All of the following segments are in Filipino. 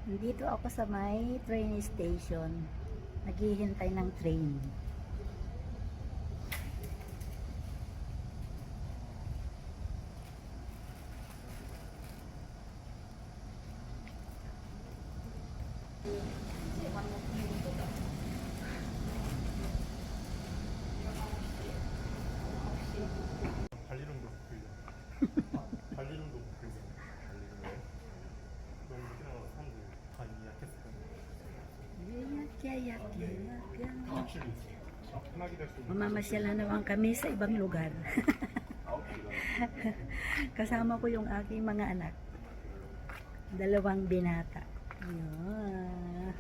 Nandito ako sa may train station. Naghihintay ng train. 발리롱도 못 빌려. 발리롱도 못 빌려. 발리롱. 너무 우리나라 사람들 다 예약했어. 확실히 편하게 될 수 있는. Mamamasyal na naman kami sa ibang lugar. Kasama ko yung aking mga anak. 2 binata. Ayan.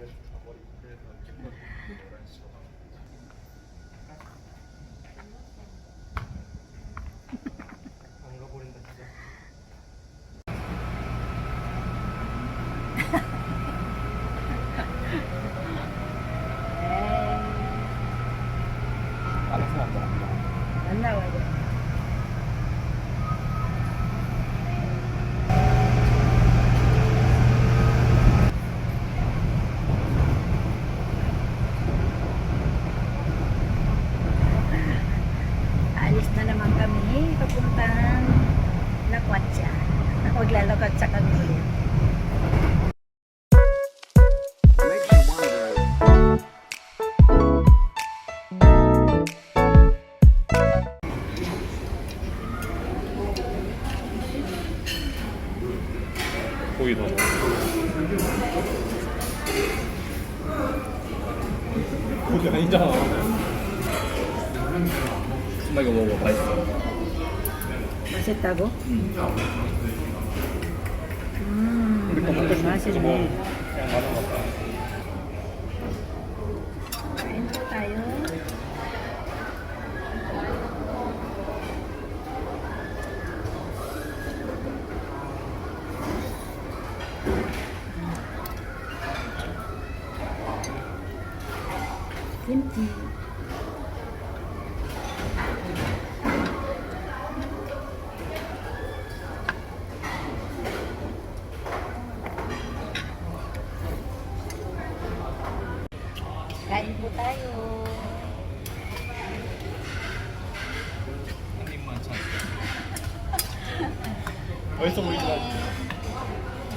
안 가버린다 진짜. 알아서 한다. 안 나와요. Alis na naman kami papuntang Lakwatsa. Maglalakatsa kami ulit. 보이다. 거기 아니잖아. 엄마 이거 먹어. 맛있어. Masitago? 우리 거 먹고 싶은 거 맛있네. 그냥 맞은 것 같다. Kain po tayo. Kimchi. Kain po tayo. 한 입만 참. 맛있어 보이지 않아?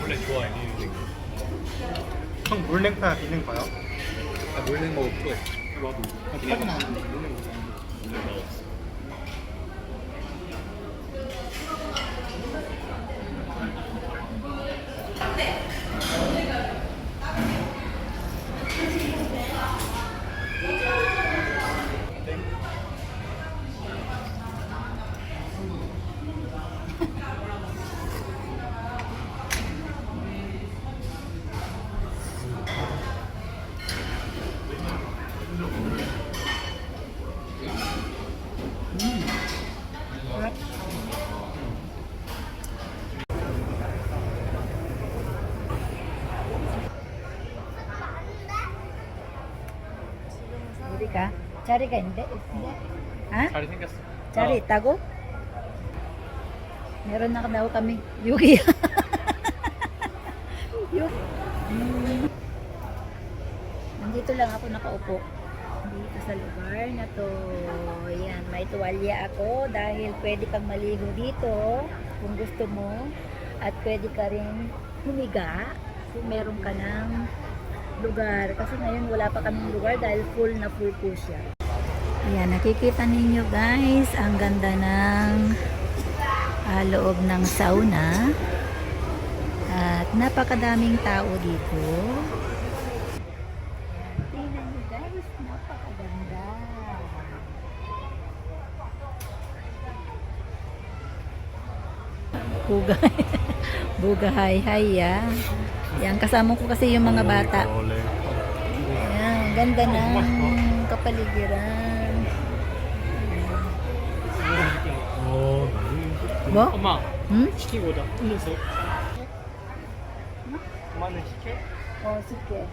원래 좋아해 니 형 물냉파 비냉파요? 아 물냉 먹을 거야. 나도. 비냉 나는데 물냉 먹어. 물냉 나왔어. 어디가? 자리가 있는데? 아? 잘 생겼어. 자리 있다고? Meron na daw kami. Yuki. Yuki. Nandito lang ako nakaupo. Dito sa lugar na to. Ayan, may tuwalya ako dahil pwede kang maligo dito kung gusto mo. At pwede ka rin humiga kung meron ka ng lugar. Kasi ngayon wala pa kaming lugar dahil full na full po siya. Ayan, nakikita ninyo guys, ang ganda ng loob ng sauna. At napakadaming tao dito. Tingnan nyo guys, napakaganda. Bugay. Bugahay-hay ya. Yan, kasama ko kasi yung mga bata. Ayan, ganda ng kapaligiran. 뭐? 엄마 응? 시키고 오자. 음료수. 엄마는 시켜? 쉽게.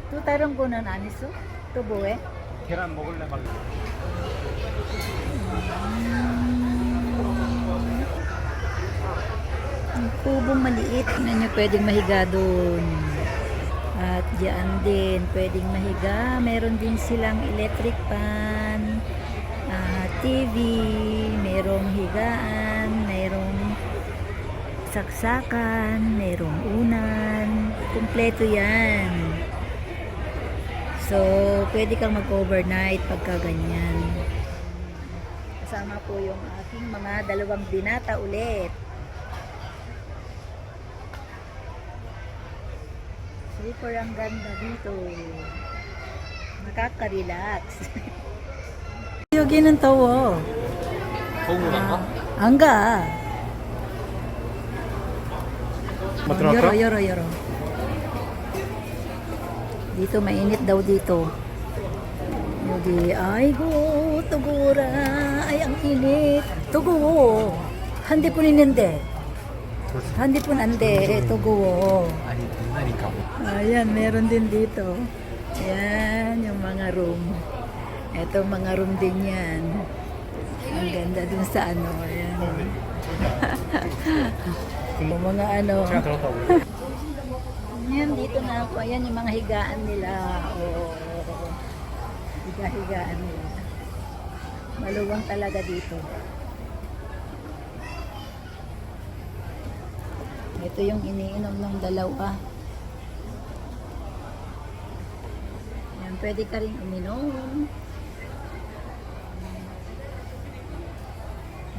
또 다른 거는 안 있어? 또 뭐해? 계란 먹을래 말래. Ang kubong maliit. Tingnan nyo, pwedeng mahiga doon. At diyan din pwedeng mahiga. Meron din silang electric fan, TV, merong higaan, merong saksakan, merong unan. Kumpleto yan. So, pwede kang mag-overnight pagka ganyan. Kasama po yung aking mga dalawang binata ulit. Super ang ganda dito. Nakaka-relax. Yogi ng tawo. 서울인가? Angga. Matrapa? Yoro. Dito mainit daw dito. Yogi, ay go, tugura. Ay, ang init. Tugo. Handi po nininde. Handi po nande. Tugo. 아니 빛나니까 Ayan, meron din dito. Ayan, yung mga room. Ito, mga room din yan. Ang ganda dun sa ano. Ayan. Yung mga ano. 제가 들었다고 Ayan, dito na ako. Ayan, yung mga higaan nila. Oo. Higa-higaan nila. Maluwang talaga dito. Ito yung iniinom ng dalawa. Ayan, pwede ka rin uminom.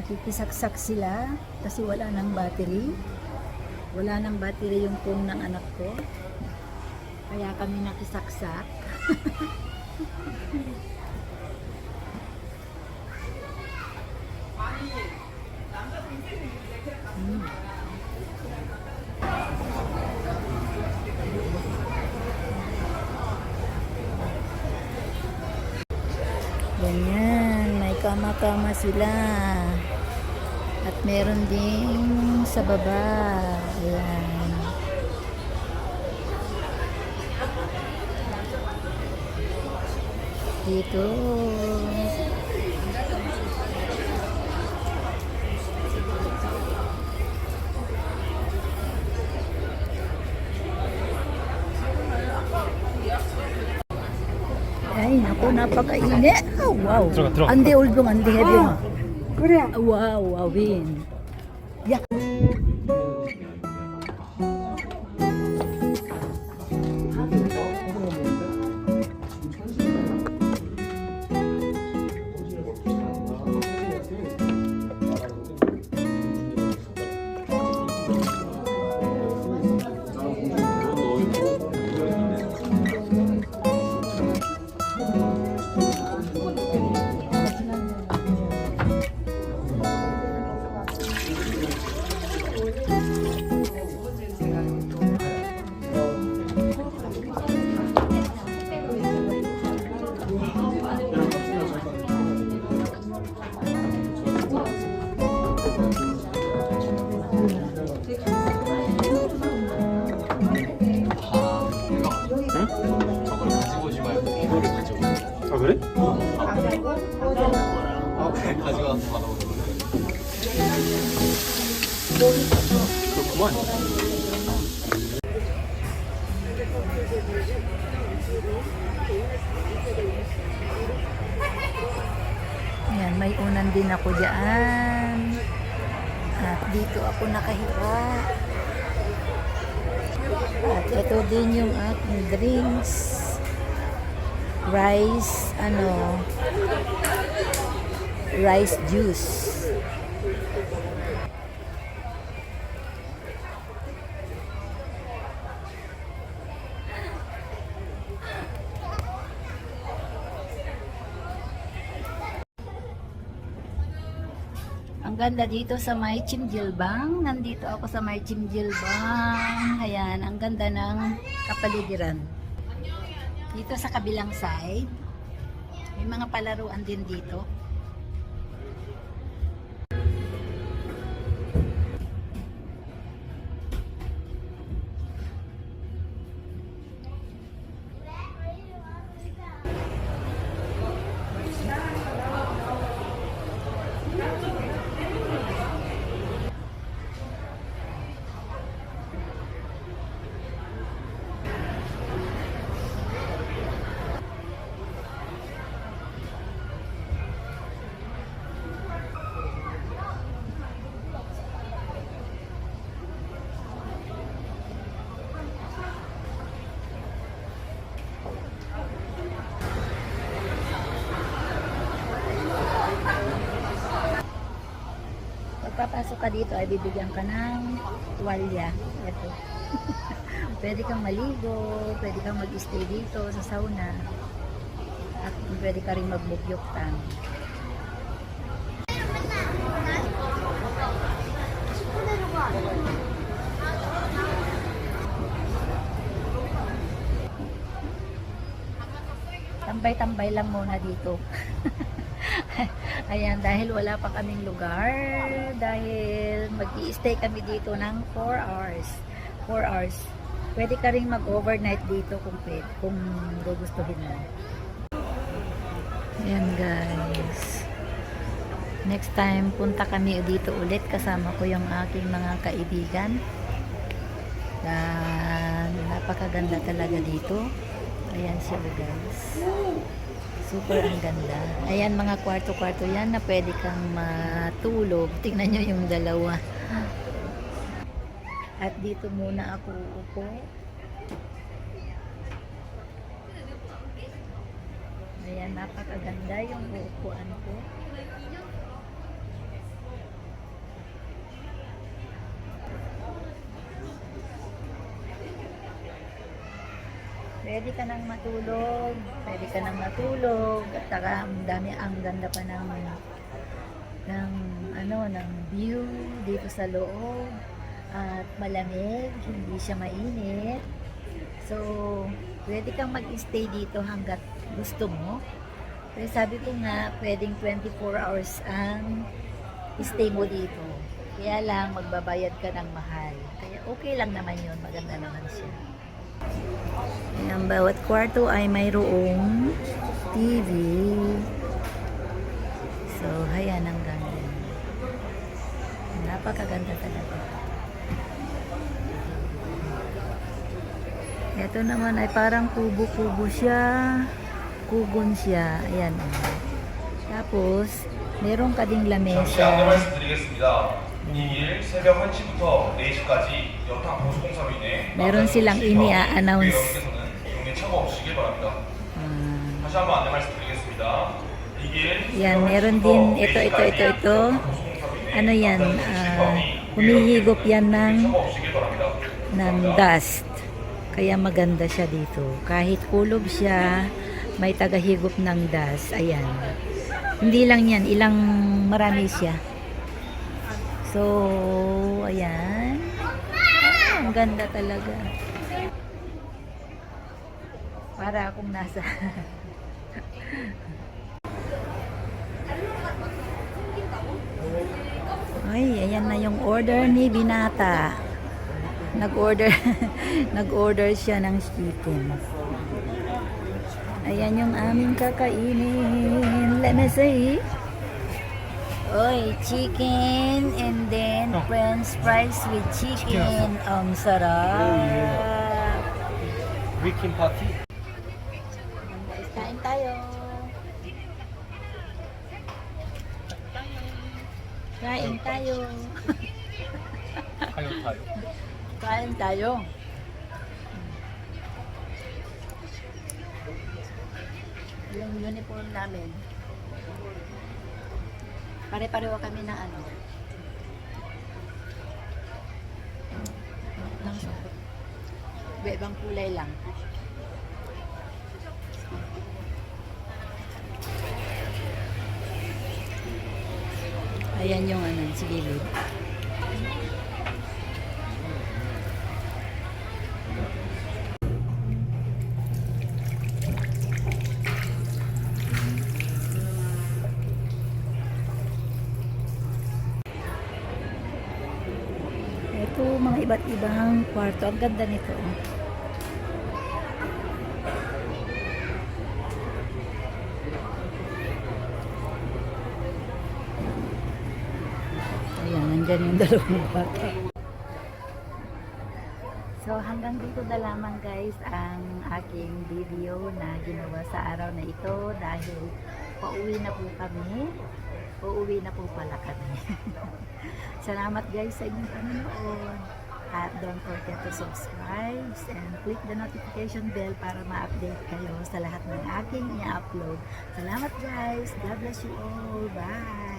Nakikisaksak sila kasi wala nang battery. Wala nang battery yung phone ng anak ko. Kaya kami nakisaksak. Ganyan, may kama-kama sila. At meron ding sa baba. Ayan. Dito. Ay, naku, napakainit. Oh, wow. 들어가. Ande ulbong, ande hebyong. Kaya. Wow, wawin. Yeah. 저걸 가지고 오지 말고 이거를 가지고 아 그래? 네, 가져가서 받아오는 그렇구만 Yan, may unan din ako dyan. At dito ako nakahiga. At ito din yung aking drinks. Rice juice. Ang ganda dito sa may Chimjilbang. Nandito ako sa may Chimjilbang. Ayan, ang ganda ng kapaligiran. Dito sa kabilang side, may mga palaruan din dito. ka dito ay bibigyan ka ng tuwalya. Ito. Pwede kang maligo, pwede kang mag-stay dito sa sauna. At pwede ka rin magbukyuktan. Tambay-tambay lang muna dito. Ayan, dahil wala pa kaming lugar, dahil mag-i-stay kami dito ng 4 hours. 4 hours. Pwede ka rin mag-overnight dito kung pwede, kung gugustuhin mo. Ayan guys. Next time, punta kami dito ulit. Kasama ko yung aking mga kaibigan. Napakaganda talaga dito. Ayan siya guys. Super ang ganda. Ayan mga kwarto-kwarto yan na pwede kang matulog. Tingnan nyo yung dalawa. At dito muna ako uupo. Ayan, napakaganda yung uupuan ko. Pwede ka nang matulog, pwede ka nang matulog, at saka ang ganda pa ng view dito sa loob, at malamig, hindi siya mainit. So, pwede kang mag-stay dito hanggat gusto mo. Pero sabi ko nga, pwedeng 24 hours ang stay mo dito. Kaya lang, magbabayad ka ng mahal. Kaya okay lang naman yun, maganda naman siya. Ayan, bawat kwarto ay mayroong TV. So, ayan ang ganda. Napakaganda talaga. Ito naman ay parang kubo-kubo siya. Kugon siya. Ayan. Tapos, meron ka ding lamesa. Meron silang ini-announce. Yan, meron din ito. Ano yan? Humihigop yan ng dust. Kaya maganda siya dito. Kahit kulob siya, may tagahigop ng dust. Ayan. Hindi lang yan, marami siya. So, ayan. Ang ganda talaga. Para akong nasa ay, ayan na yung order ni Binata. Nag-order siya ng chicken. Ayan yung aming kakainin. Let me see. Oy, chicken and then french fries with chicken. Ang sarap. Weekend party. Guys, kain tayo. Kain tayo. tayo. Kain tayo. Yung uniform namin. Pare-pareho kami ng ng suot. Ibang kulay lang. Ayan yung sa gilid. Ito, mga iba't ibang kwarto. Ang ganda nito. Ayan, nandyan yung dalawang bata. So, hanggang dito na lamang guys ang aking video na ginawa sa araw na ito dahil pauwi na po kami. Uuwi na po pala kami. Salamat guys sa inyong panonood. At don't forget to subscribe and click the notification bell para ma-update kayo sa lahat ng aking i-upload. Salamat guys. God bless you all. Bye!